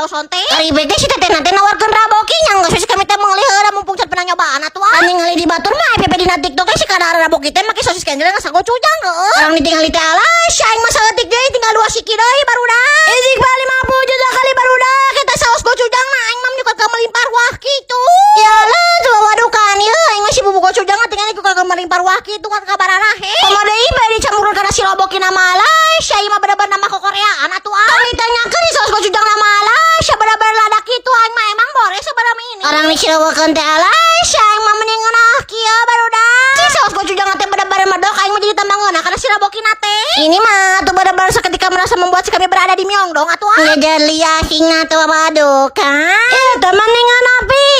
Lawson teh. Ari bege si teteh nanti nawarkeun raboki nya geus kami teh meuli heula mumpung can pernah nyobaan atuh. Ani ngali di batur mah PP dina TikTok teh si kadar raboki teh make sosis kendel ngasa gocujang heueuh. Orang ditinggali teh alas aing mah saeutik deui tinggal 2 siki deui barudak. Ejik bal 50 juta kali barudak kita saos gocujang mah aing mah nyuka melimpar wah kitu. Ya lah coba waduh kan ieu aing mah si bubuk gocujang tinggal ku ka melimpar wah kitu kan kabarana he. Komo deui bae dicampurkeun kana si roboki nama alas aing mah bener-bener nama Koreaan atuh. Kali tanyakeun saos gocujang nama alas bener-bener ladak kitu aing mah emang bores sebenarnya ini. Orang dicileukeun teh alas aing mah mending ngeunah kieu barudak. Si saos gocujang teh bener-bener medok aing mah jadi tambah ngeunah kana si robokina teh. Ini mah tuh bener-bener seketika merasa membuat si kami berada di Myeongdong atuh. Ya jadi asing atuh waduh kan. Teman dengan api